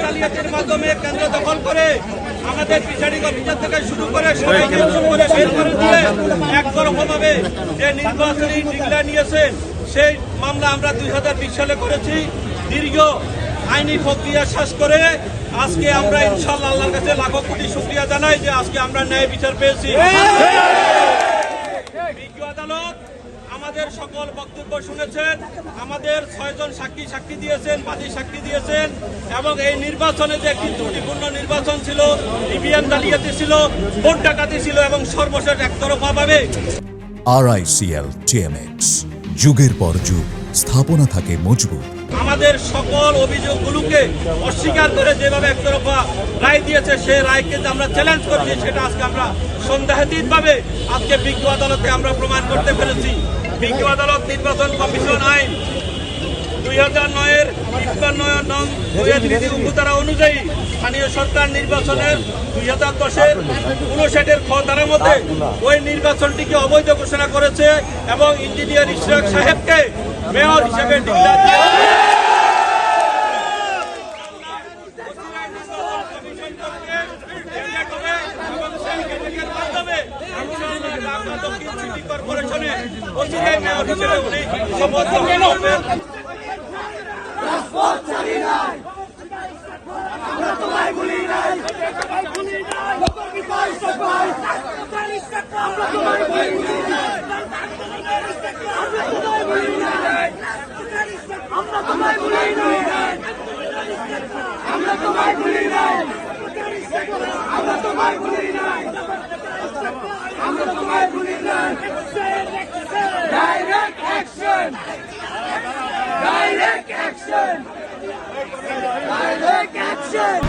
জালিয়াতির মাধ্যমে কেন্দ্র দখল করে আমাদের বিচারিক অভিযান থেকে শুরু করে সবাইকে বের করে দিয়ে একতরফাভাবে যে নির্বাচনী ডিক্লেয়ার নিয়েছেন সেই মামলা আমরা 2020 সালে করেছি। দীর্ঘ আইনি প্রক্রিয়া শেষ করে আজকে আমরা ইনশাআল্লাহ আল্লাহর কাছে লাখো কোটি শুকরিয়া জানাই যে আজকে আমরা ন্যায় বিচার পেয়েছি। বিজ্ঞ আদালত আমাদের সকল বক্তব্য শুনেছেন, আমাদের 6 জন সাক্ষী দিয়েছেন, বাদী সাক্ষী দিয়েছেন এবং এই নির্বাচনে যে একটি ত্রুটিপূর্ণ নির্বাচন ছিল, ইভিএম জালিয়াতি ছিল, ভোট ডাকাতি ছিল এবং সর্বশেষ একতরফাভাবে RICL TMX যুগের পর যুগ স্থাপনা থাকে মজবুত। আমাদের সকল অভিযোগগুলোকে অস্বীকার করে যেভাবে একতরফা রায় দিয়েছে সেই রায়কে যে আমরা চ্যালেঞ্জ করছি সেটা আজকে আমরা সন্দেহাতীতভাবে আজকে বিজ্ঞ আদালতে আমরা প্রমাণ করতে পেরেছি। বিজ্ঞ আদালত নির্বাচন কমিশন আইন 2009-এর 52 নং 2 উপধারা অনুযায়ী স্থানীয় সরকার নির্বাচনের 2010-এর 59-এর খ ধারার মধ্যে ওই নির্বাচনটিকে অবৈধ ঘোষণা করেছে এবং ইঞ্জিনিয়ার ইশরাক সাহেবকে মেয়র হিসেবে ডিক্লেয়ার করেছে। কর্পোরেশনে অচিরেই মেয়র হিসেবে উনি শপথ গ্রহণ করবেন। Direct action! Direct action! Direct action!